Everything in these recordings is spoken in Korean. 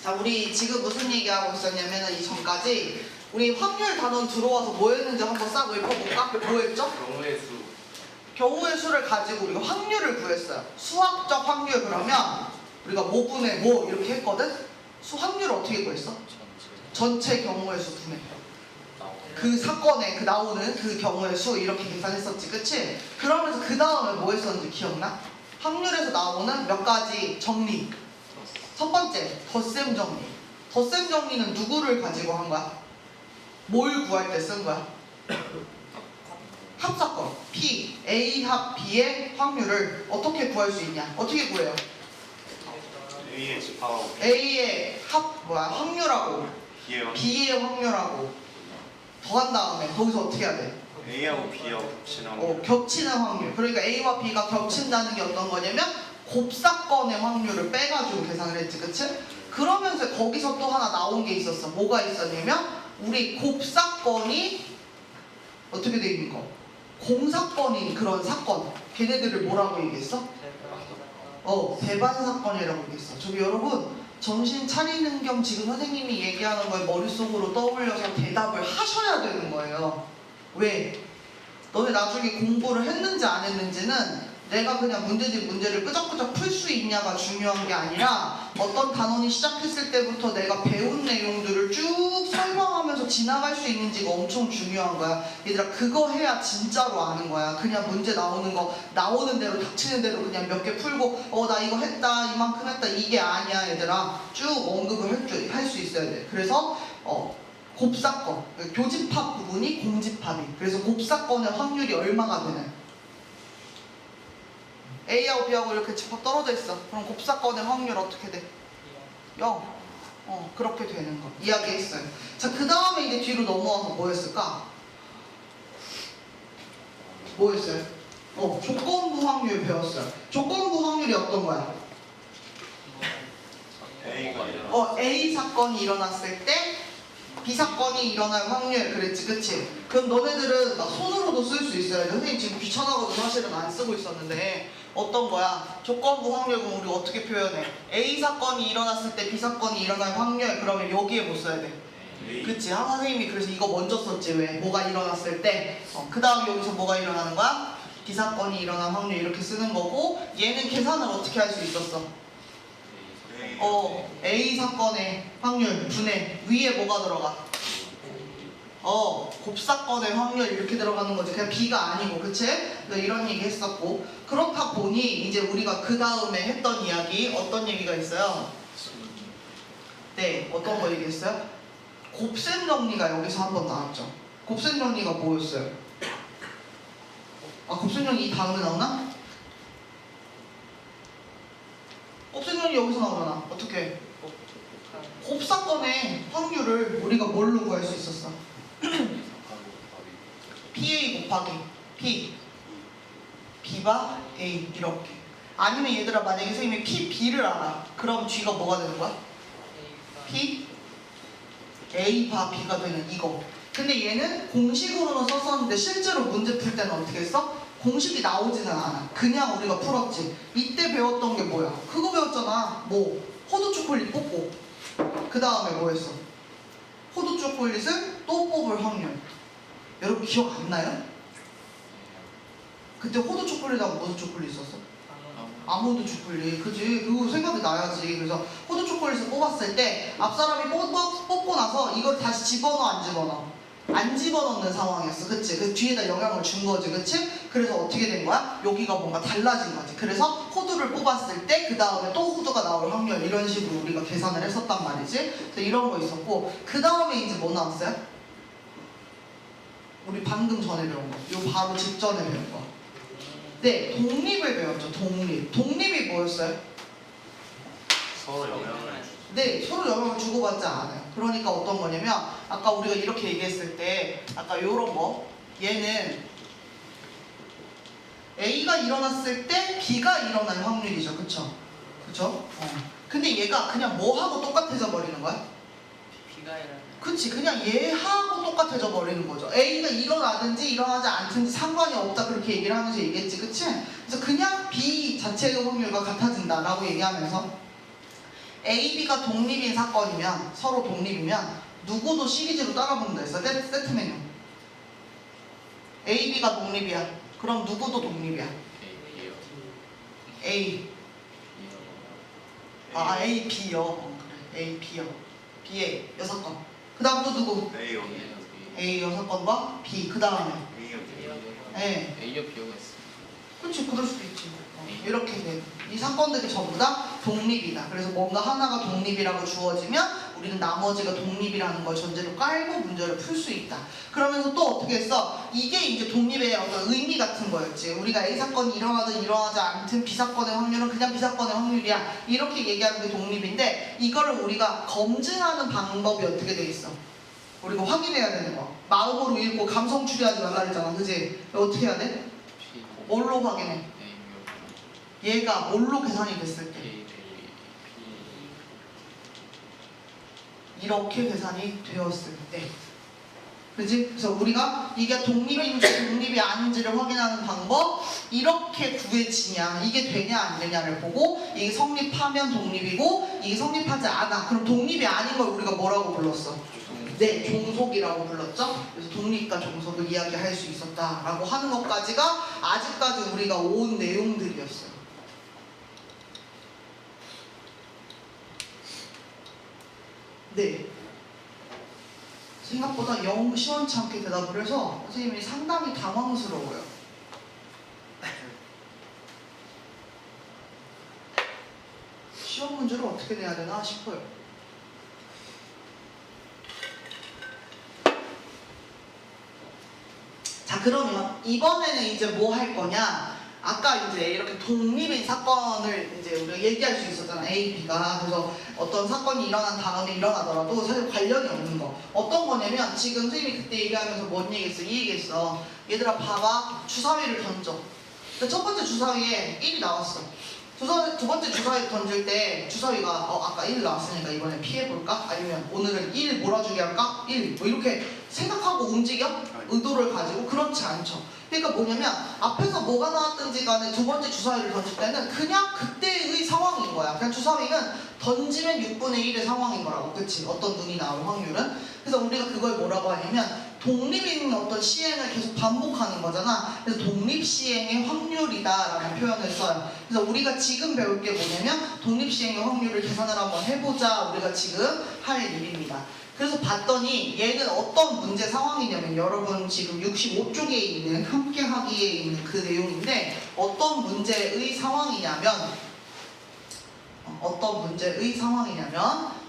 자, 우리 지금 무슨 얘기하고 있었냐면 이전까지 우리 확률 단원 들어와서 뭐 했는지 한번 싹 읊어볼까? 뭐 했죠? 경우의 수. 경우의 수를 가지고 우리가 확률을 구했어요. 수학적 확률 그러면 우리가 뭐분의 뭐 이렇게 했거든? 수 확률을 어떻게 구했어? 전체 경우의 수 분의 그 사건에 그 나오는 그 경우의 수 이렇게 계산했었지, 그치? 그러면서 그 다음에 뭐 했었는지 기억나? 확률에서 나오는 몇 가지 정리. 첫 번째, 덧셈 정리. 덧셈 정리는 누구를 가지고 한 거야? 뭘 구할 때 쓴 거야? 합사건 P, A 합 B의 확률을 어떻게 구할 수 있냐? 어떻게 구해요? A의 집합하고 A의 확률하고 B의 확률하고 더한 다음에 거기서 어떻게 해야 돼? A하고 B하고 겹치는 확률. 겹치는 확률. 그러니까 A와 B가 겹친다는 게 어떤 거냐면 곱사건의 확률을 빼가지고 계산을 했지, 그치? 그러면서 거기서 또 하나 나온 게 있었어. 뭐가 있었냐면 우리 곱사건이 어떻게 돼 있는 거? 공사건인 그런 사건. 걔네들을 뭐라고 얘기했어? 배반 사건이라고 얘기했어. 저기 여러분 정신 차리는 겸 지금 선생님이 얘기하는 걸 머릿속으로 떠올려서 대답을 하셔야 되는 거예요. 왜? 너네 나중에 공부를 했는지 안 했는지는 내가 그냥 문제를 끄적끄적 풀 수 있냐가 중요한 게 아니라 어떤 단원이 시작했을 때부터 내가 배운 내용들을 쭉 설명하면서 지나갈 수 있는지가 엄청 중요한 거야. 얘들아, 그거 해야 진짜로 아는 거야. 그냥 문제 나오는 거 나오는 대로 닥치는 대로 그냥 몇 개 풀고 나 이거 했다 이만큼 했다 이게 아니야. 얘들아, 쭉 언급을 할 수 있어야 돼. 그래서 곱사건, 교집합 부분이 공집합이. 그래서 곱사건의 확률이 얼마가 되나요? A하고 B하고 이렇게 집합 떨어져 있어. 그럼 곱사건의 확률 어떻게 돼? 0. 그렇게 되는 거 이야기했어요. 자, 그 다음에 이제 뒤로 넘어와서 뭐 했을까? 뭐 했어요? 조건부 확률 배웠어요. 조건부 확률이 어떤 거야? A가 일어나. A 사건이 일어났을 때 B 사건이 일어날 확률. 그랬지, 그치? 그럼 너네들은 막 손으로도 쓸 수 있어요. 선생님 지금 귀찮아가지고 사실은 안 쓰고 있었는데 어떤 거야? 조건부 확률. 그럼 우리 어떻게 표현해? A 사건이 일어났을 때 B 사건이 일어날 확률. 그러면 여기에 뭐 써야 돼? 그치? 선생님이 그래서 이거 먼저 썼지. 왜? 뭐가 일어났을 때. 그 다음 여기서 뭐가 일어나는 거야? B 사건이 일어날 확률 이렇게 쓰는 거고, 얘는 계산을 어떻게 할 수 있었어? A 사건의 확률 분의 위에 뭐가 들어가? 곱사건의 확률 이렇게 들어가는 거지. 그냥 B가 아니고, 그치? 이런 얘기 했었고, 그렇다 보니 이제 우리가 그 다음에 했던 이야기 어떤 얘기가 있어요? 네, 어떤 거 얘기했어요? 곱셈 정리가 여기서 한번 나왔죠. 곱셈 정리가 뭐였어요? 곱셈 정리 이 다음에 나오나? 곱셈 정리 여기서 나오잖아. 어떻게? 곱사건의 확률을 우리가 뭘로 구할 수 있었어? PA 곱하기 P B바 A 이렇게. 아니면 얘들아, 만약에 선생님이 P, B를 알아. 그럼 G가 뭐가 되는 거야? P A 바 B가 되는 이거. 근데 얘는 공식으로는 썼었는데 실제로 문제 풀 때는 어떻게 했어? 공식이 나오지는 않아. 그냥 우리가 풀었지. 이때 배웠던 게 뭐야? 그거 배웠잖아. 호두 초콜릿 뽑고 그 다음에 뭐 했어? 호두 초콜릿을 또 뽑을 확률. 여러분 기억 안 나요? 그때 호두 초콜릿하고 무슨 초콜릿 있었어? 아몬드 초콜릿. 그지? 그거 생각이 나야지. 그래서 호두 초콜릿을 뽑았을 때 앞사람이 뽑고 나서 이걸 다시 집어넣어 안 집어넣어? 안 집어넣는 상황이었어. 그치? 그 뒤에다 영향을 준 거지. 그치? 그래서 어떻게 된 거야? 여기가 뭔가 달라진 거지. 그래서 호두를 뽑았을 때 그 다음에 또 호두가 나올 확률, 이런 식으로 우리가 계산을 했었단 말이지. 그래서 이런 거 있었고, 그 다음에 이제 뭐 나왔어요? 우리 방금 전에 배운 거. 요 바로 직전에 배운 거. 네, 독립을 배웠죠. 독립이 뭐였어요? 서로 영향을 네, 서로 영향을 주고받지 않아요. 그러니까 어떤 거냐면 아까 우리가 이렇게 얘기했을 때 아까 요런 거, 얘는 A가 일어났을 때 B가 일어날 확률이죠. 그쵸? 그쵸? 근데 얘가 그냥 뭐하고 똑같아져 버리는 거야? B가 일어나. 그치, 그냥 얘하고 똑같아져 버리는 거죠. A가 일어나든지 일어나지 않든지 상관이 없다, 그렇게 얘기를 하면서 얘기했지. 그치? 그래서 그냥 B 자체의 확률과 같아진다 라고 얘기하면서 A, B가 독립인 사건이면 서로 독립이면 누구도 시리즈로 따라 붙는다 했어. 세트 메뉴. A, B가 독립이야. 그럼 누구도 독립이야. A. A, B요. 그래. A, B요. B의 6건. 그 다음 또 누구? A 언니. A 6건과 B. 그 다음에 A 언니. 네. A와 B가 있어. 그렇지, 그럴 수도 있지. 이렇게 돼. 이 사건들이 전부 다 독립이다. 그래서 뭔가 하나가 독립이라고 주어지면 우리는 나머지가 독립이라는 걸 전제로 깔고 문제를 풀 수 있다. 그러면서 또 어떻게 했어? 이게 이제 독립의 어떤 의미 같은 거였지. 우리가 A 사건이 일어나든 일어나지 않든 B 사건의 확률은 그냥 B 사건의 확률이야. 이렇게 얘기하는 게 독립인데 이거를 우리가 검증하는 방법이 어떻게 돼 있어? 우리가 확인해야 되는 거. 마음으로 읽고 감성 추리하지 말라 했잖아. 그지? 어떻게 해야 돼? P. 뭘로 확인해? 얘가 뭘로 계산이 됐을 때 A, 이렇게 계산이 되었을 때 그지? 그래서 우리가 이게 독립인지 독립이 아닌지를 확인하는 방법 이렇게 구해지냐 이게 되냐 안 되냐를 보고 이게 성립하면 독립이고 이게 성립하지 않아 그럼 독립이 아닌 걸 우리가 뭐라고 불렀어? 네, 종속이라고 불렀죠? 그래서 독립과 종속을 이야기할 수 있었다라고 하는 것까지가 아직까지 우리가 온 내용들이었어요. 네. 생각보다 영 시원치 않게 대답을 해서 선생님이 상당히 당황스러워요. 시험 문제를 어떻게 내야 되나 싶어요. 자, 그러면 이번에는 이제 뭐 할 거냐? 아까 이제 이렇게 독립인 사건을 이제 우리가 얘기할 수 있었잖아. A, B가. 그래서 어떤 사건이 일어난 다음에 일어나더라도 사실 관련이 없는 거. 어떤 거냐면 지금 선생님이 그때 얘기하면서 뭔 얘기했어? 이 얘기했어. 얘들아 봐봐. 주사위를 던져. 첫 번째 주사위에 1이 나왔어. 두 번째 주사위 던질 때 주사위가 아까 1 나왔으니까 이번에 피해볼까? 아니면 오늘은 1 몰아주게 할까? 1 뭐 이렇게 생각하고 움직여? 의도를 가지고 그렇지 않죠. 그러니까 뭐냐면 앞에서 뭐가 나왔든지 간에 두 번째 주사위를 던질 때는 그냥 그때의 상황인 거야. 그냥 주사위는 던지면 6분의 1의 상황인 거라고. 그치? 어떤 눈이 나올 확률은. 그래서 우리가 그걸 뭐라고 하냐면 독립인 어떤 시행을 계속 반복하는 거잖아. 그래서 독립시행의 확률이다라는 표현을 써요. 그래서 우리가 지금 배울 게 뭐냐면 독립시행의 확률을 계산을 한번 해보자. 우리가 지금 할 일입니다. 그래서 봤더니 얘는 어떤 문제 상황이냐면 여러분 지금 65쪽에 있는 함께하기에 있는 그 내용인데 어떤 문제의 상황이냐면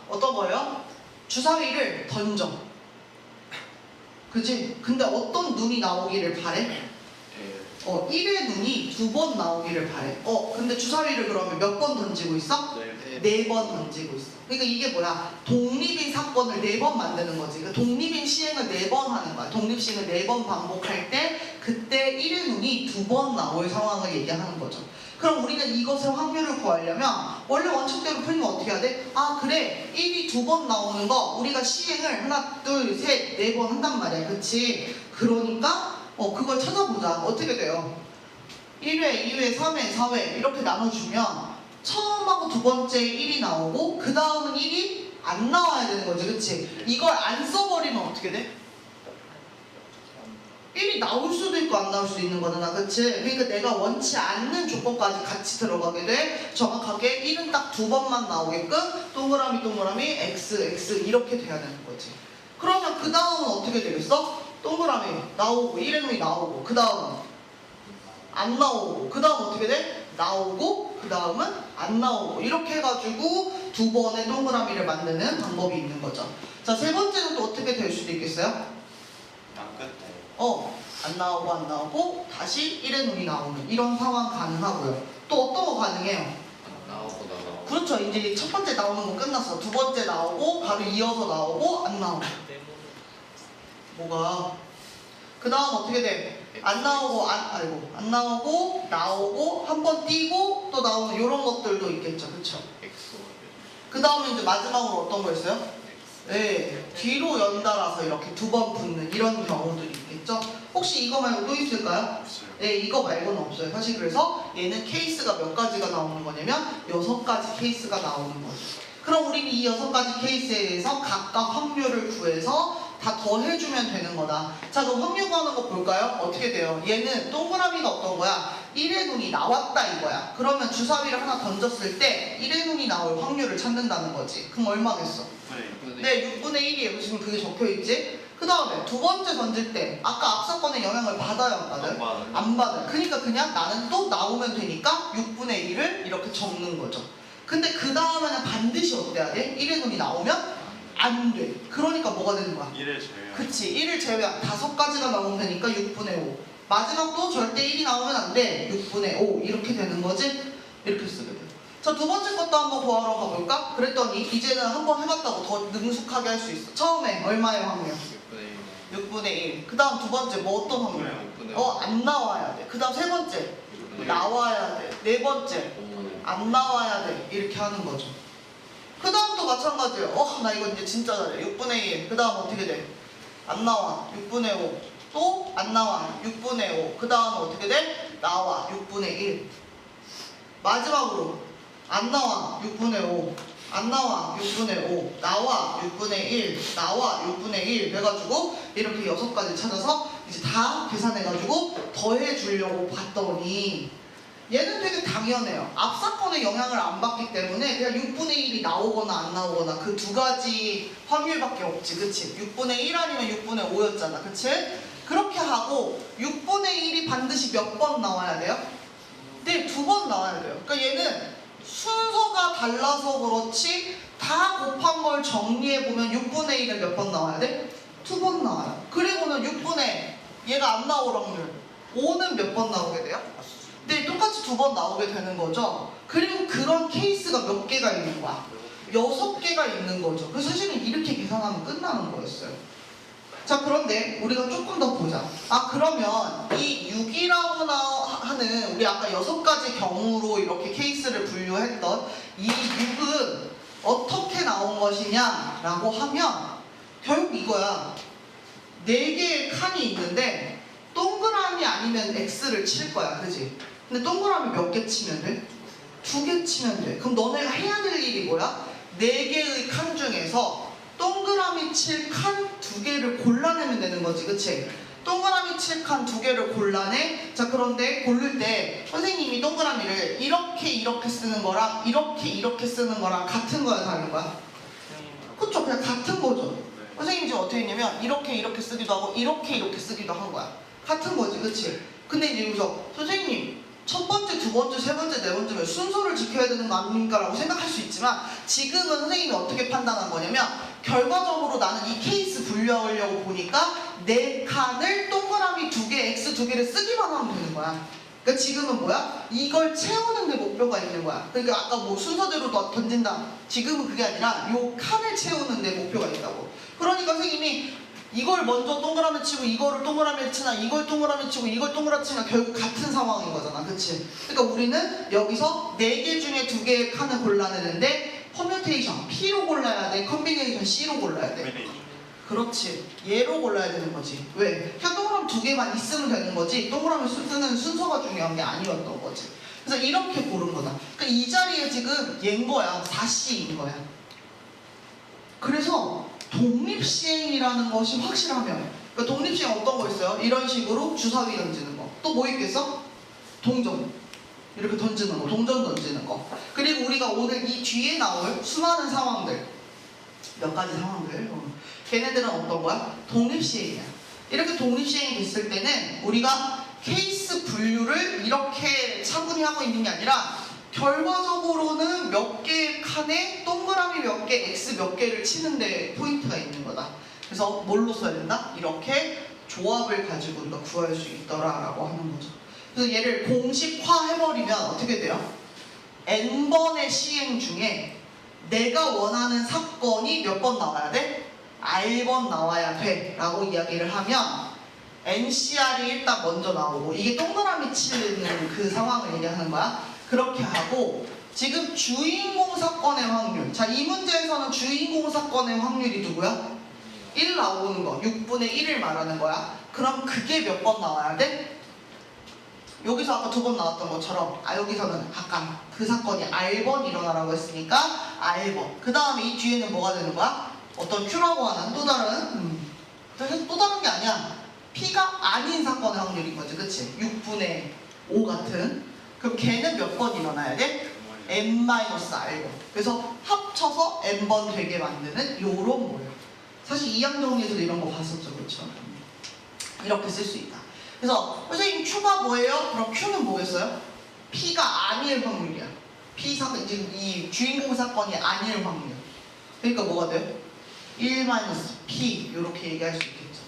어떤 거예요? 주사위를 던져. 그치? 근데 어떤 눈이 나오기를 바래? 1의 눈이 2번 나오기를 바래. 근데 주사위를 그러면 몇 번 던지고 있어? 네. 4번 던지고 있어. 그러니까 이게 뭐야? 독립인 사건을 4번 만드는 거지. 그러니까 독립인 시행을 4번 하는 거야. 독립시행을 4번 반복할 때 그때 1의 눈이 2번 나올 상황을 얘기하는 거죠. 그럼 우리는 이것의 확률을 구하려면 원래 원칙대로 풀면 어떻게 해야 돼? 그래 1이 2번 나오는 거 우리가 시행을 하나 둘 셋 4번 한단 말이야. 그치? 그러니까 그걸 찾아보자. 어떻게 돼요? 1회, 2회, 3회, 4회 이렇게 나눠주면 처음하고 두 번째 1이 나오고 그 다음은 1이 안 나와야 되는 거지. 그치? 이걸 안 써버리면 어떻게 돼? 1이 나올 수도 있고 안 나올 수도 있는 거잖아. 그치? 그러니까 내가 원치 않는 조건까지 같이 들어가게 돼. 정확하게 1은 딱 2번만 나오게끔 동그라미 X, X 이렇게 돼야 되는 거지. 그러면 그 다음은 어떻게 되겠어? 동그라미 나오고 1의 눈이 나오고 그 다음은 안 나오고 그 다음 어떻게 돼? 나오고 그 다음은 안 나오고 이렇게 해가지고 2번의 동그라미를 만드는 방법이 있는 거죠. 자, 세 번째는 또 어떻게 될 수도 있겠어요? 안 끝에. 안 나오고 다시 1의 눈이 나오는 이런 상황 가능하고요. 또 어떤 거 가능해요? 나오고 그렇죠. 이제 첫 번째 나오는 거 끝났어. 두 번째 나오고 바로 이어서 나오고 안 나오고. 뭐가? 그 다음 어떻게 돼? 안 나오고 안 나오고 나오고 한 번 띄고 또 나오는 이런 것들도 있겠죠. 그렇죠? 그 다음에 이제 마지막으로 어떤 거 있어요? 네, 뒤로 연달아서 이렇게 2번 붙는 이런 경우들이 있겠죠? 혹시 이거 말고 또 있을까요? 없어요. 네, 이거 말고는 없어요. 사실 그래서 얘는 케이스가 몇 가지가 나오는 거냐면 6가지 케이스가 나오는 거죠. 그럼 우리는 이 6가지 케이스에 대해서 각각 확률을 구해서 다 더해주면 되는 거다. 자, 그럼 확률 구하는 거 볼까요? 어떻게 돼요? 얘는 동그라미가 어떤 거야? 1의 눈이 나왔다 이거야. 그러면 주사위를 하나 던졌을 때 1의 눈이 나올 확률을 찾는다는 거지. 그럼 얼마겠어? 네, 6분의 1이에요. 지금 그게 적혀있지? 그 다음에 두 번째 던질 때 아까 앞서 건의 영향을 받아요, 안 받아요? 안 받아요. 그러니까 그냥 나는 또 나오면 되니까 6분의 1을 이렇게 적는 거죠. 근데 그 다음에는 반드시 어때야 돼? 1의 눈이 나오면 안 돼. 그러니까 뭐가 되는 거야? 1을 제외. 그치, 1을 제외한 5가지가 나오면 되니까 6분의 5. 마지막도 절대 1이 나오면 안 돼. 6분의 5 이렇게 되는 거지? 이렇게 쓰게 돼. 자, 두 번째 것도 한번 구하러 가볼까? 그랬더니 이제는 한번 해봤다고 더 능숙하게 할 수 있어. 처음에 얼마의 확률? 6분의 1. 그 다음 두 번째 뭐 어떤 확률? 안 나와야 돼. 그 다음 세 번째 나와야 돼. 네 번째 안 나와야 돼. 이렇게 하는 거죠. 그 다음도 마찬가지예요. 나 이거 이제 진짜 잘해. 6분의 1. 그 다음 어떻게 돼? 안 나와. 6분의 5. 또 안 나와. 6분의 5. 그 다음 어떻게 돼? 나와. 6분의 1. 마지막으로 안 나와. 6분의 5. 안 나와. 6분의 5. 나와. 6분의 1. 나와. 6분의 1. 해가지고 이렇게 6가지 찾아서 이제 다 계산해가지고 더해주려고 봤더니 얘는 되게 당연해요. 앞 사건의 영향을 안 받기 때문에 그냥 6분의 1이 나오거나 안 나오거나 그 두 가지 확률밖에 없지. 그치? 6분의 1 아니면 6분의 5였잖아. 그치? 그렇게 하고 6분의 1이 반드시 몇 번 나와야 돼요? 네, 2번 나와야 돼요. 그러니까 얘는 순서가 달라서 그렇지 다 곱한 걸 정리해보면 6분의 1은 몇 번 나와야 돼? 2번 나와요. 그리고는 6분의 얘가 안 나올 확률 5는 몇 번 나오게 돼요? 네, 똑같이 2번 나오게 되는 거죠. 그리고 그런 케이스가 몇 개가 있는 거야? 6개가 있는 거죠. 그래서 사실은 이렇게 계산하면 끝나는 거였어요. 자, 그런데 우리가 조금 더 보자. 그러면 이 6이라고 하는 우리 아까 6가지 경우로 이렇게 케이스를 분류했던 이 6은 어떻게 나온 것이냐라고 하면 결국 이거야. 4개의 칸이 있는데 동그라미 아니면 X를 칠 거야. 그지? 근데 동그라미 몇 개 치면 돼? 2개 치면 돼. 그럼 너네가 해야 될 일이 뭐야? 4개의 칸 중에서 동그라미 칠 칸 2개를 골라내면 되는 거지. 그치? 동그라미 칠 칸 2개를 골라내. 자, 그런데 고를 때 선생님이 동그라미를 이렇게 쓰는 거랑 이렇게 쓰는 거랑 같은 거야, 다른 거야? 그쵸? 그냥 같은 거죠. 선생님이 지금 어떻게 했냐면 이렇게 쓰기도 하고 이렇게 쓰기도 한 거야. 같은 거지. 그치? 근데 이제 여기서 선생님 첫 번째, 두 번째, 세 번째, 네 번째면 순서를 지켜야 되는 거 아닙니까? 라고 생각할 수 있지만 지금은 선생님이 어떻게 판단한 거냐면 결과적으로 나는 이 케이스 분류하려고 보니까 4칸을 동그라미 2개, X 2개를 쓰기만 하면 되는 거야. 그러니까 지금은 뭐야? 이걸 채우는 데 목표가 있는 거야. 그러니까 아까 뭐 순서대로 던진다. 지금은 그게 아니라 요 칸을 채우는 데 목표가 있다고. 그러니까 선생님이 이걸 먼저 동그라미 치고 이거를 동그라미 치나 이걸 동그라미 치고 이걸 동그라미 치나 결국 같은 상황인 거잖아. 그치? 그러니까 우리는 여기서 4개 중에 2개의 칸을 골라내는데 퍼뮤테이션 P로 골라야 돼? 컨비네이션 C로 골라야 돼? 그렇지. 얘로 골라야 되는 거지. 왜? 그냥 동그라미 2개만 있으면 되는 거지 동그라미 쓰는 순서가 중요한 게 아니었던 거지. 그래서 이렇게 고른 거다. 그러니까 이 자리에 지금 얘인 거야. 4C인 거야. 그래서 독립시행이라는 것이 확실하면, 그러니까 독립시행 어떤 거 있어요? 이런 식으로 주사위 던지는 거. 또 뭐 있겠어? 동전. 이렇게 던지는 거. 동전 던지는 거. 그리고 우리가 오늘 이 뒤에 나올 수많은 상황들, 몇 가지 상황들, 걔네들은 어떤 거야? 독립시행이야. 이렇게 독립시행이 됐을 때는 우리가 케이스 분류를 이렇게 차분히 하고 있는 게 아니라 결과적으로는 몇 개의 칸에 동그라미 몇 개, X 몇 개를 치는데 포인트가 있는 거다. 그래서 뭘로 써야 된다? 이렇게 조합을 가지고 우리가 구할 수 있더라라고 하는 거죠. 그래서 얘를 공식화해버리면 어떻게 돼요? N번의 시행 중에 내가 원하는 사건이 몇 번 나와야 돼? R번 나와야 돼 라고 이야기를 하면 NCR이 일단 먼저 나오고 이게 동그라미 치는 그 상황을 얘기하는 거야. 그렇게 하고 지금 주인공 사건의 확률, 자, 이 문제에서는 주인공 사건의 확률이 누구야? 1 나오는 거, 6분의 1을 말하는 거야. 그럼 그게 몇 번 나와야 돼? 여기서 아까 2번 나왔던 것처럼 여기서는 아까 그 사건이 R번 일어나라고 했으니까 R번. 그 다음에 이 뒤에는 뭐가 되는 거야? 어떤 Q라고 하는 또 다른 사실 또 다른 게 아니야. P가 아닌 사건의 확률인 거지, 그치? 6분의 5 같은. 그럼 걔는 몇 번 일어나야 돼? n-r번. 그래서 합쳐서 n번 되게 만드는 요런 모양. 사실 2학 정리에서도 이런 거 봤었죠, 그렇죠? 이렇게 쓸 수 있다. 그래서 선생님 Q가 뭐예요? 그럼 Q는 뭐겠어요? P가 아닐 확률이야. P 사건, 지금 이 주인공 사건이 아닐 확률. 그러니까 뭐가 돼요? 1-P 이렇게 얘기할 수 있겠죠.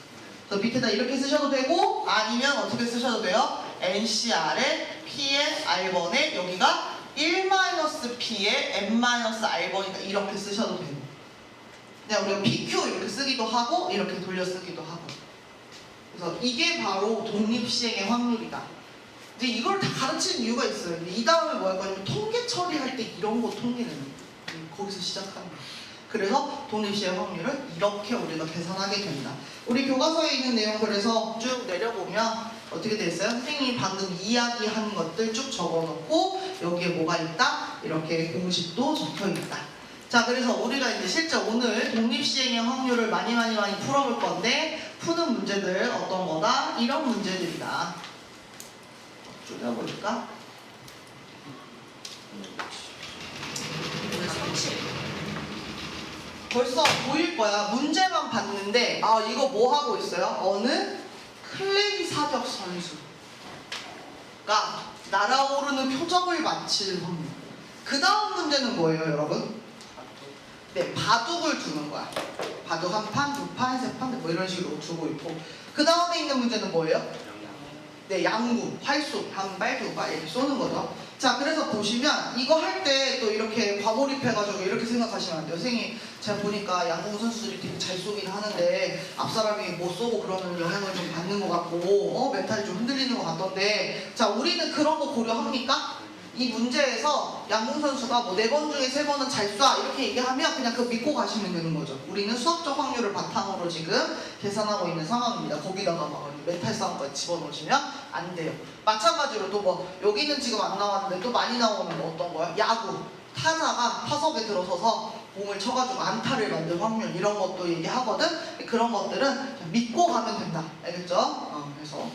그래서 밑에다 이렇게 쓰셔도 되고 아니면 어떻게 쓰셔도 돼요? NCR에 P의 R번에 여기가 1-P의 n-R번이니까 이렇게 쓰셔도 되고 그냥 우리가 PQ 이렇게 쓰기도 하고 이렇게 돌려 쓰기도 하고 그래서 이게 바로 독립시행의 확률이다. 이제 이걸 다 가르치는 이유가 있어요. 이 다음에 뭐 할 거냐면 통계 처리할 때 이런 거 통계는 거기서 시작하는 거예요. 그래서 독립시행 확률은 이렇게 우리가 계산하게 된다. 우리 교과서에 있는 내용 그래서 쭉 내려보면 어떻게 됐어요? 선생님이 방금 이야기한 것들 쭉 적어놓고 여기에 뭐가 있다? 이렇게 공식도 적혀있다. 자, 그래서 우리가 이제 실제 오늘 독립시행의 확률을 많이 풀어볼 건데 푸는 문제들 어떤 거다? 이런 문제들이다. 줄여볼까? 30. 벌써 보일 거야. 문제만 봤는데 아 이거 뭐 하고 있어요? 어느 클레이 사격 선수가 날아오르는 표적을 맞힐 확률. 그 다음 문제는 뭐예요, 여러분? 네, 바둑을 두는 거야. 바둑 한 판, 두 판, 세 판, 뭐 이런 식으로 두고 있고 그 다음에 있는 문제는 뭐예요? 네, 양구, 활쏘, 한 발, 두 발 이렇게 쏘는 거죠. 자, 그래서 보시면 이거 할 때 또 이렇게 과몰입해가지고 이렇게 생각하시면 안 돼요. 선생님, 제가 보니까 양궁 선수들이 되게 잘 쏘긴 하는데 앞사람이 못 쏘고 그러면 영향을 좀 받는 것 같고 멘탈이 좀 흔들리는 것 같던데 자, 우리는 그런 거 고려합니까? 이 문제에서 양궁 선수가 뭐 4번 중에 3번은 잘 쏴 이렇게 얘기하면 그냥 그거 믿고 가시면 되는 거죠. 우리는 수학적 확률을 바탕으로 지금 계산하고 있는 상황입니다. 거기다가 막 멘탈 싸움까지 집어넣으시면 안 돼요. 마찬가지로 또 뭐 여기는 지금 안 나왔는데 또 많이 나오는 거 어떤 거야? 야구. 타자가 타석에 들어서서 공을 쳐가지고 안타를 만들 확률 이런 것도 얘기하거든. 그런 것들은 그냥 믿고 가면 된다. 알겠죠? 그래서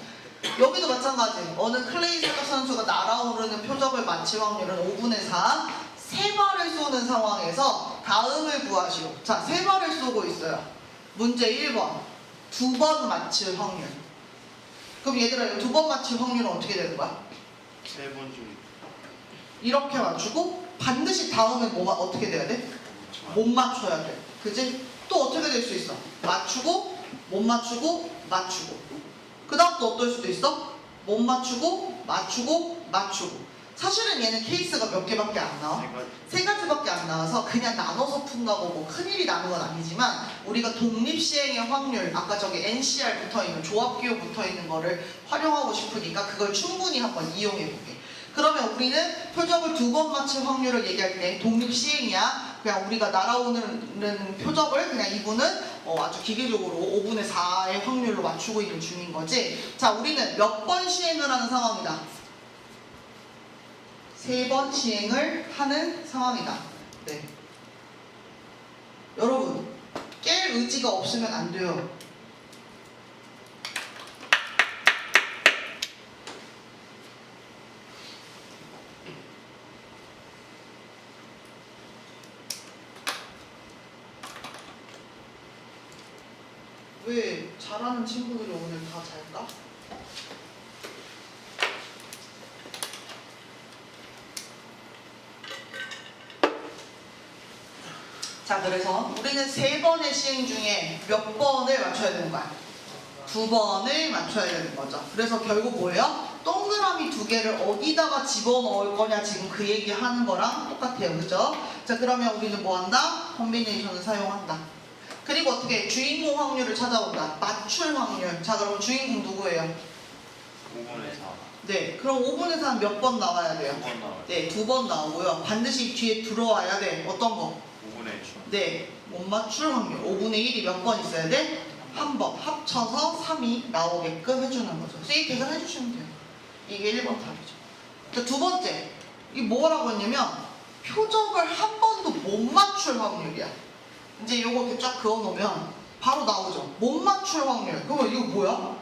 여기도 마찬가지. 어느 클레이 사격 선수가 날아오르는 표적을 맞힐 확률은 5분의 4. 3발을 쏘는 상황에서 다음을 구하시오. 자, 3발을 쏘고 있어요. 문제 1번. 2번 맞힐 확률. 그럼 얘들아, 이거 2번 맞힐 확률은 어떻게 되는 거야? 3번 중에 이렇게 맞추고 반드시 다음에 뭐가 어떻게 돼야 돼? 못 맞춰야 돼. 그지? 또 어떻게 될 수 있어? 맞추고, 못 맞추고, 맞추고. 그 다음 또 어떨 수도 있어? 못 맞추고, 맞추고, 맞추고. 사실은 얘는 케이스가 몇 개밖에 안 나와? 3가지밖에 안 나와서 그냥 나눠서 푼다고 뭐 큰일이 나는 건 아니지만 우리가 독립시행의 확률, 아까 저기 NCR 붙어있는 조합기호 붙어있는 거를 활용하고 싶으니까 그걸 충분히 한번 이용해볼게. 그러면 우리는 표적을 2번 맞힐 확률을 얘기할 때 독립시행이야. 그냥 우리가 날아오는 표적을 그냥 이분은 아주 기계적으로 5분의 4의 확률로 맞추고 있는 중인 거지. 자, 우리는 몇 번 시행을 하는 상황이다. 3번 시행을 하는 상황이다. 네. 여러분, 깰 의지가 없으면 안 돼요. 왜 잘하는 친구들이 오늘 다 잘까? 자, 그래서 우리는 3번의 시행 중에 몇 번을 맞춰야 되는 거야? 2번을 맞춰야 되는 거죠. 그래서 결국 뭐예요? 동그라미 2개를 어디다가 집어넣을 거냐 지금 그 얘기 하는 거랑 똑같아요. 그죠? 자, 그러면 우리는 뭐 한다? 컨비네이션을 사용한다. 그리고 어떻게 주인공 확률을 찾아온다. 맞출 확률. 자, 그럼 주인공 누구예요? 5분의 4. 네, 그럼 5분의 4는 몇 번 나와야 돼요? 2번 나와요. 네, 2번 나오고요. 반드시 뒤에 들어와야 돼. 어떤 거? 5분의 1. 네, 못 맞출 확률 5분의 1이 몇 번 있어야 돼? 한 번 합쳐서 3이 나오게끔 해주는 거죠. 그래서 이 계산해 주시면 돼요. 이게 1번 답이죠. 자, 두 번째, 이게 뭐라고 했냐면 표적을 한 번도 못 맞출 확률이야. 이제 요거 이렇게 쫙 그어놓으면 바로 나오죠. 못 맞출 확률. 그러면 이거 뭐야?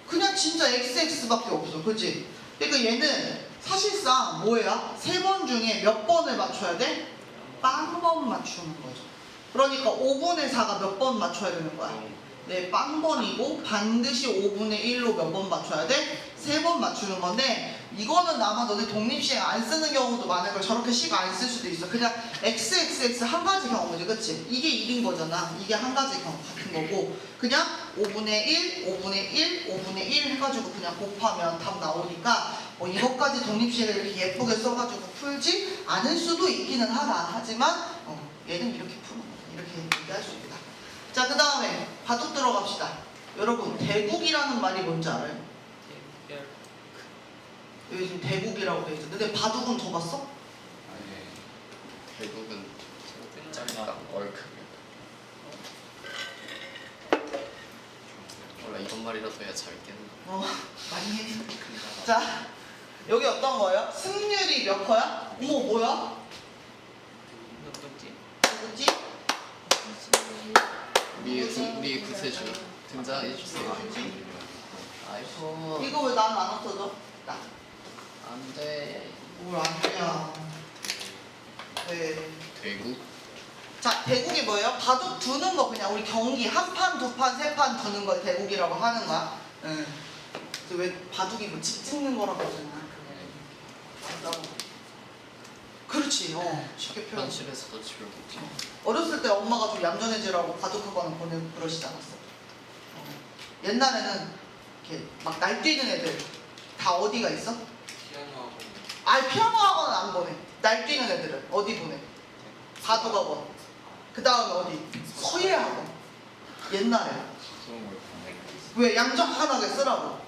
그냥 진짜 XX밖에 없어. 그치? 그러니까 얘는 사실상 뭐야? 3번 중에 몇 번을 맞춰야 돼? 빵번 맞추는 거죠. 그러니까 5분의 4가 몇 번 맞춰야 되는 거야? 네, 빵번이고 반드시 5분의 1로 몇 번 맞춰야 돼? 3번 맞추는 건데 이거는 아마 너네 독립시행 안 쓰는 경우도 많을 걸 저렇게 식 안 쓸 수도 있어. 그냥 XXX 한 가지 경우지, 그치? 이게 1인 거잖아. 이게 한 가지 경우 같은 거고 그냥 5분의 1, 5분의 1, 5분의 1 해가지고 그냥 곱하면 답 나오니까 뭐 이것까지 독립시행을 이렇게 예쁘게 써가지고 풀지 않을 수도 있기는 하다. 하지만 얘는 이렇게 푸는 거야. 이렇게 얘기할 수 있다. 자, 그 다음에 바둑 들어갑시다. 여러분 대국이라는 말이 뭔지 알아요? 여기 지금 대국이라고 돼 있어. 근데 바둑은 더 봤어? 아니 결국은 짧다 얼크 몰라 이런 말이라도 해야 재밌겠네. 많이 해. 자, 여기 어떤 거예요? 승률이 몇 퍼야? 어머, 뭐야? 누구지? 우리 구세주 등장해 주세요. 아이고 이거 왜 난 안 없어져? 나. 안돼. 뭘 안 돼야. 네. 대구 자, 대국이 뭐예요? 바둑 두는 거 그냥 우리 경기 한 판, 두 판, 세 판 두는 걸 대국이라고 하는 거야. 응. 그래서 왜 바둑이 뭐 집 찍는 거라고 하잖아. 그렇지. 쉽게 표현. 현실에서도 집을 못 지. 어렸을 때 엄마가 좀 얌전해지라고 바둑학원을 보내고 그러시지 않았어? 옛날에는 이렇게 막 날뛰는 애들 다 어디가 있어? 피아노 학원은 안 보내. 날뛰는 애들은 어디 보내? 바둑학원. 그 다음에 어디? 서예학원. 옛날에. 왜? 얌전하게 쓰라고.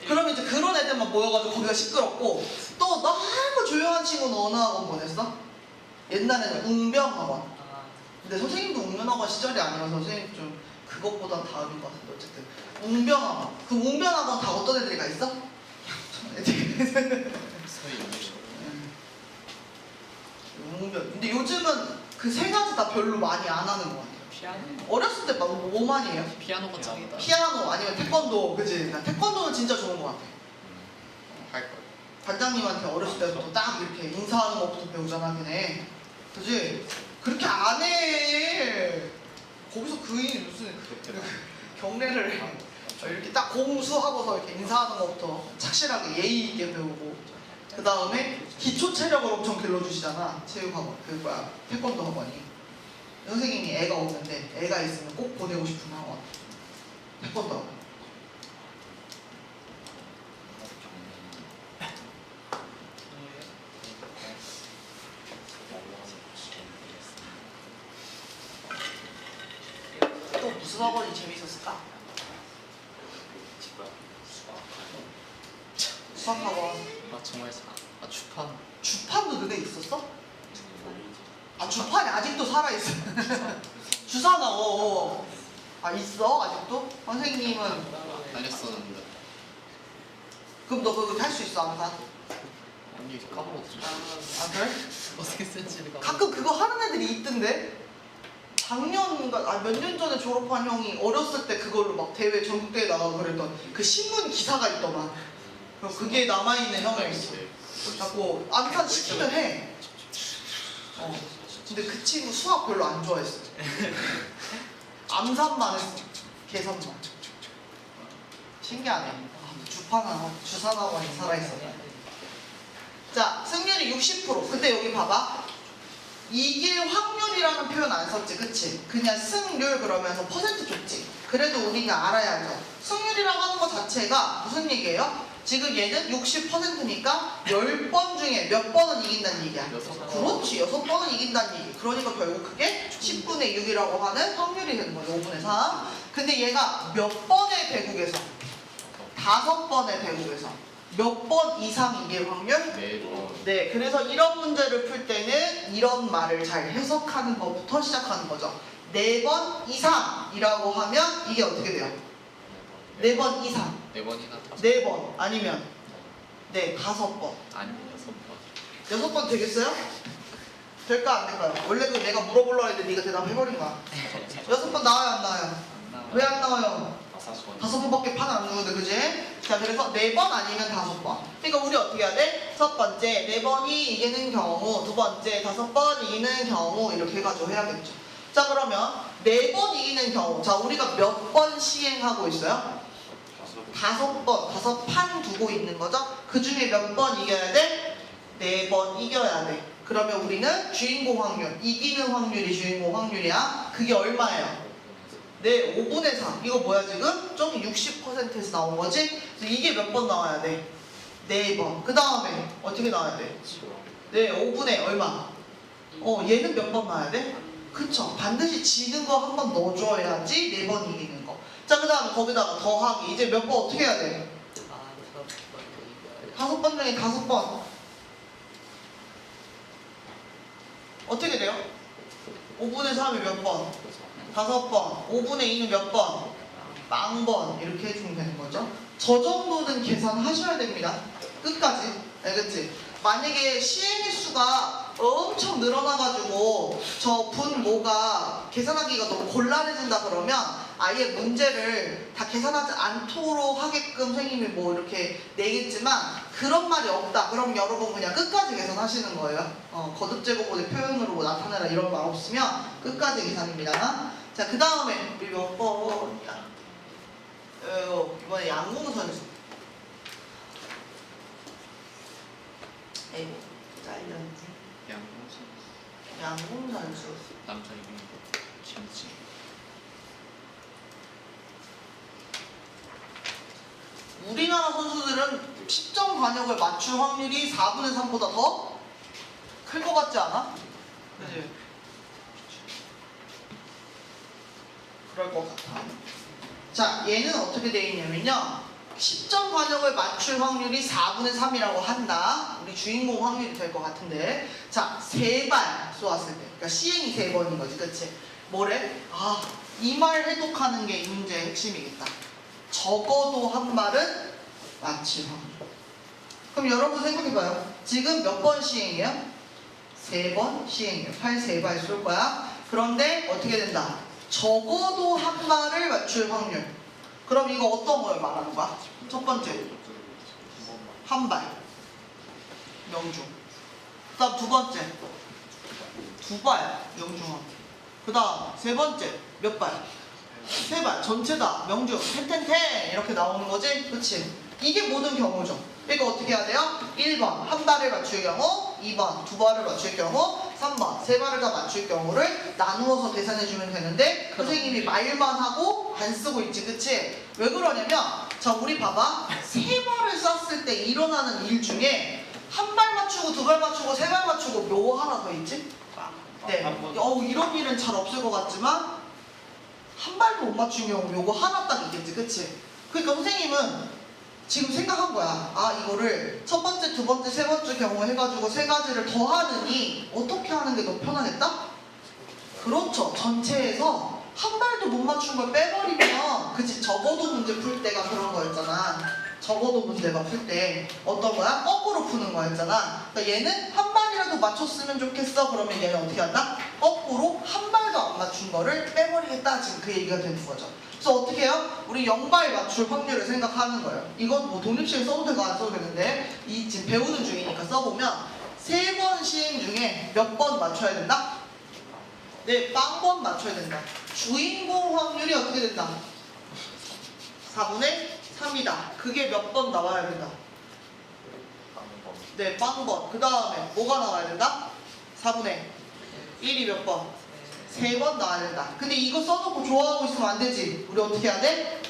그러면 이제 그런 애들만 모여가지고 거기가 시끄럽고 또 너무 조용한 친구는 어느 학원 보냈어? 옛날에는 웅변학원. 근데 선생님도 웅변학원 시절이 아니라서 선생님 좀 그것보단 다음인 것 같은데 어쨌든 웅변학원. 그 웅변학원 다 어떤 애들이 가 있어? 애들. 서희 웅변. 근데 요즘은 그 세 가지 다 별로 많이 안 하는 것 같아요. 피아노 어렸을 때 뭐 많이 해요? 피아노가 짱이다. 피아노 아니면 태권도. 그치? 나 태권도는 진짜 좋은 것 같아. 할 걸. 반장님한테 어렸을 때부터 딱 이렇게 인사하는 것부터 배우잖아, 걔네. 그지? 그렇게 안 해. 거기서 그이 무슨 경례를 해. 이렇게 딱 공수하고서 이렇게 인사하는 것부터 착실하게 예의 있게 배우고 그 다음에 기초 체력을 엄청 길러주시잖아. 체육학원, 태권도 학원이. 선생님이 애가 없는데 애가 있으면 꼭 보내고 싶은 학원. 태권도 학원. 또 무슨 학원이 재밌었을까? 수학학원. 정말 주판. 주판도 너네 있었어? 주판이 아직도 살아있어. 주사나, 있어? 아직도? 선생님은? 다녔었는데. 그럼 너 그거 할 수 있어, 암산? 아니 까먹었어. 그래? 어떻게 쓴지를 까먹었어. 가끔 그거 하는 애들이 있던데? 작년인가, 몇 년 전에 졸업한 형이 어렸을 때 그걸로 막 대회, 전국대회 나가고 그랬던 그 신문 기사가 있더만. 그럼 그게 남아있는 형이 있어. 자꾸 암산 시키면 해. 근데 그 친구 수학 별로 안 좋아했어. 암산만 했어. 계산만. 신기하네. 주산학원이 살아있어. 자, 승률이 60%. 근데 여기 봐봐. 이게 확률이라는 표현 안 썼지, 그치? 그냥 승률 그러면서 퍼센트 줬지. 그래도 우리는 알아야죠. 승률이라고 하는 것 자체가 무슨 얘기예요? 지금 얘는 60%니까 10번 중에 몇 번은 이긴다는 얘기야. 6번. 그렇지, 6번은 이긴다는 얘기. 그러니까 결국 그게 10분의 6이라고 하는 확률이 되는 거죠. 5분의 3. 근데 얘가 몇 번의 대국에서 5번의 대국에서 몇 번 이상 이길 확률? 4번. 네, 그래서 이런 문제를 풀 때는 이런 말을 잘 해석하는 것부터 시작하는 거죠. 4번 이상이라고 하면 이게 어떻게 돼요? 4번 이상. 4번이나 4번 아니면 5번. 아니 6번. 6번 되겠어요? 될까 안 될까요? 원래 그 내가 물어보려고 했는데 네가 대답해버린 거야. 6번 나와요 안 나와요? 왜 안 나와요? 5번밖에 판 안 누르는데 그지? 자 그래서 4번 아니면 5번. 그러니까 우리 어떻게 해야 돼? 첫 번째 4번이 이기는 경우, 두 번째 5번 이기는 경우 이렇게 해가지고 해야겠죠. 자 그러면 4번 이기는 경우, 자 우리가 몇 번 시행하고 있어요? 5번, 5판 두고 있는 거죠? 그 중에 몇 번 이겨야 돼? 4번 이겨야 돼. 그러면 우리는 주인공 확률, 이기는 확률이 주인공 확률이야. 그게 얼마예요? 네, 5분의 4. 이거 뭐야 지금? 좀 60%에서 나온 거지? 그래서 이게 몇 번 나와야 돼? 4번. 그 다음에 어떻게 나와야 돼? 네, 5분의 얼마? 얘는 몇 번 나와야 돼? 그쵸. 반드시 지는 거 한 번 넣어줘야지 4번 이기는 거. 자, 그 다음에 거기다가 더하기. 이제 몇 번 어떻게 해야 돼? 5번 중에 5번. 어떻게 돼요? 5분의 3이 몇 번? 5번. 5분의 2는 몇 번? 빵번. 이렇게 해주면 되는 거죠. 저 정도는 계산하셔야 됩니다. 끝까지. 알겠지? 만약에 시행의 수가 엄청 늘어나가지고 저 분모가 계산하기가 너무 곤란해진다 그러면 아예 문제를 다 계산하지 않도록 하게끔 선생님이 뭐 이렇게 내겠지만 그런 말이 없다. 그럼 여러분 그냥 끝까지 계산하시는 거예요. 거듭제곱의 표현으로 뭐 나타내라 이런 말 없으면 끝까지 계산입니다. 자, 그 다음에 우리 몇 번이야? 이번에 양궁선수. 에이구, 잘렸네. 양궁선수. 남자 이름이 김치. 우리나라 선수들은 10점 관역을 맞출 확률이 4분의 3보다 더 클 것 같지 않아? 그치? 그럴 것 같아. 자, 얘는 어떻게 되어 있냐면요. 10점 관역을 맞출 확률이 4분의 3이라고 한다. 우리 주인공 확률이 될 것 같은데. 자, 3발 쏘았을 때. 그러니까 시행이 3번인 거지. 그치? 뭐래? 이 말 해독하는 게 이 문제의 핵심이겠다. 적어도 한 발은 맞출 확률. 그럼 여러분 생각해봐요. 지금 몇 번 시행이에요? 3번 시행이에요. 팔 3발 쏠 거야. 그런데 어떻게 된다? 적어도 한 발을 맞출 확률. 그럼 이거 어떤 걸 말하는 거야? 첫 번째, 한 발. 명중. 그 다음 두 번째, 2발. 명중하고. 그 다음 세 번째, 몇 발? 3발. 전체다. 명중. 텐텐텐. 이렇게 나오는 거지? 그치? 이게 모든 경우죠. 그러니까 어떻게 해야 돼요? 1번 한 발을 맞출 경우, 2번 2발을 맞출 경우, 3번 3발을 다 맞출 경우를 나누어서 계산해주면 되는데 선생님이 말만 하고 안 쓰고 있지, 그치? 왜 그러냐면 자, 우리 봐봐. 3발을 쐈을 때 일어나는 일 중에 한 발 맞추고 2발 맞추고 3발 맞추고 뭐 하나 더 있지? 네. 이런 일은 잘 없을 것 같지만 한 발도 못 맞춘 경우 요거 하나 딱 있겠지, 그치? 그러니까 선생님은 지금 생각한 거야. 이거를 첫 번째, 두 번째, 세 번째 경우 해가지고 3가지를 더하느니 어떻게 하는 게 더 편하겠다? 그렇죠. 전체에서 한 발도 못 맞춘 걸 빼버리면 그치? 적어도 문제 풀 때가 그런 거였잖아. 적어도 문제가 풀 때 어떤 거야? 거꾸로 푸는 거였잖아. 그러니까 얘는 한 발이라도 맞췄으면 좋겠어. 그러면 얘는 어떻게 한다? 거꾸로 한 발도 안 맞춘 거를 빼버리겠다. 지금 그 얘기가 되는 거죠. 그래서 어떻게 해요? 우리 0발 맞출 확률을 생각하는 거예요. 이건 뭐 독립시행 써도 되고 안 써도 되는데 이 지금 배우는 중이니까 써보면 3번 시행 중에 몇 번 맞춰야 된다? 네, 빵번 맞춰야 된다. 주인공 확률이 어떻게 된다? 4분의 3이다. 그게 몇 번 나와야 된다? 네, 빵번. 그 다음에 뭐가 나와야 된다? 4분의 1이 몇 번? 3번 나와야 된다. 근데 이거 써놓고 좋아하고 있으면 안 되지. 우리 어떻게 해야 돼?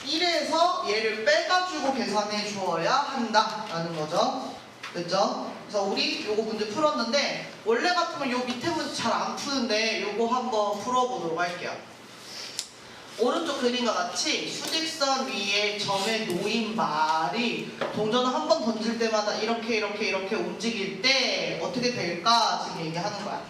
1에서 얘를 빼가지고 계산해 주어야 한다 라는 거죠. 됐죠? 그래서 우리 요거 문제 풀었는데 원래 같으면 요 밑에 문제 잘 안 푸는데 요거 한번 풀어보도록 할게요. 오른쪽 그림과 같이 수직선 위에 점에 놓인 발이 동전을 한 번 던질 때마다 이렇게 움직일 때 어떻게 될까 지금 얘기하는 거야.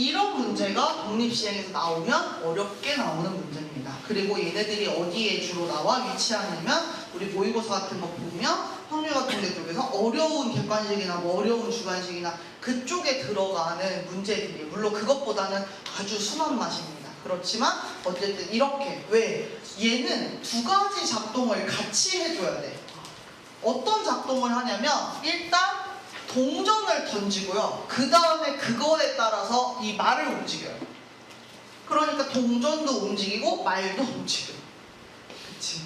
이런 문제가 독립시행에서 나오면 어렵게 나오는 문제입니다. 그리고 얘네들이 어디에 주로 나와 위치하냐면 우리 모의고사 같은 거 보면 확률 같은 데 쪽에서 어려운 객관식이나 뭐 어려운 주관식이나 그쪽에 들어가는 문제들이에요. 물론 그것보다는 아주 순한 맛입니다. 그렇지만 어쨌든 이렇게 왜? 얘는 두 가지 작동을 같이 해줘야 돼. 어떤 작동을 하냐면 일단 동전을 던지고요. 그 다음에 그거에 따라서 이 말을 움직여요. 그러니까 동전도 움직이고 말도 움직여요. 그치?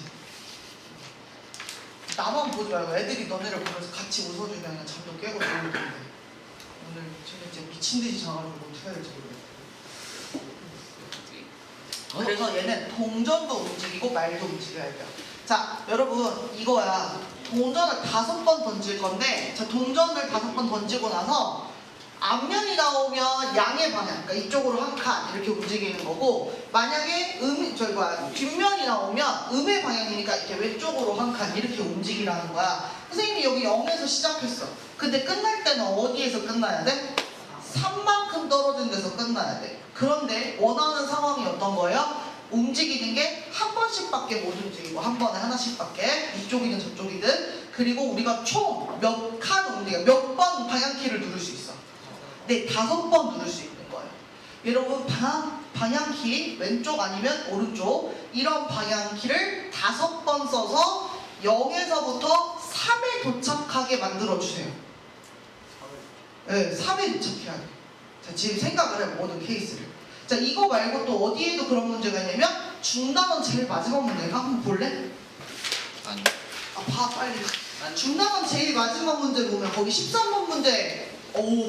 나만 보지 말고 애들이 너네를 보면서 같이 웃어주면 잠도 깨고 좋을 텐데 오늘 쟤네 진짜 미친듯이 자가지고 어떻게 해야 될지 모르겠어요. 그래서 얘는 동전도 움직이고 말도 움직여야 돼요. 자, 여러분 이거야. 동전을 5번 던질 건데, 자, 동전을 5번 던지고 나서 앞면이 나오면 양의 방향, 그러니까 이쪽으로 한 칸 이렇게 움직이는 거고, 만약에 뒷면이 나오면 음의 방향이니까 이렇게 왼쪽으로 한 칸 이렇게 움직이라는 거야. 선생님이 여기 0에서 시작했어. 근데 끝날 때는 어디에서 끝나야 돼? 3만큼 떨어진 데서 끝나야 돼. 그런데 원하는 상황이 어떤 거예요? 움직이는 게 한 번씩밖에 못 움직이고 한 번에 하나씩밖에 이쪽이든 저쪽이든 그리고 우리가 총 몇 칸 움직여 몇 번 방향키를 누를 수 있어? 네, 5번 누를 수 있는 거예요. 여러분 방향키 왼쪽 아니면 오른쪽 이런 방향키를 5번 써서 0에서부터 3에 도착하게 만들어주세요. 네, 3에 도착해야 돼. 자, 지금 생각을 해 모든 케이스를. 자, 이거 말고 또 어디에도 그런 문제가 있냐면 중단원 제일 마지막 문제가 한번 볼래? 아니. 봐 빨리. 중단원 제일 마지막 문제 보면 거기 13번 문제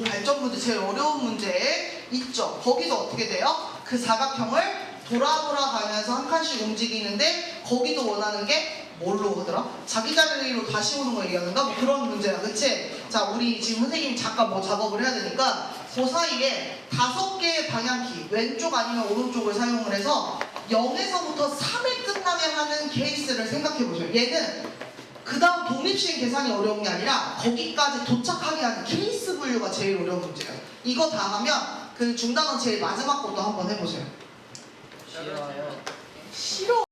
발전 문제 제일 어려운 문제 있죠. 거기서 어떻게 돼요? 그 사각형을 돌아가면서 한 칸씩 움직이는데 거기도 원하는 게 뭘로 하더라? 자기 자리로 다시 오는 거 얘기하는가? 뭐 그런 문제야, 그치? 자, 우리 지금 선생님이 잠깐 뭐 작업을 해야 되니까 그 사이에 5개의 방향키 왼쪽 아니면 오른쪽을 사용을 해서 0에서부터 3에 끝나게 하는 케이스를 생각해 보세요. 얘는 그 다음 독립시행 계산이 어려운 게 아니라 거기까지 도착하게 하는 케이스 분류가 제일 어려운 문제예요. 이거 다 하면 그 중단원 제일 마지막 것도 한번 해보세요. 싫어요. 싫어.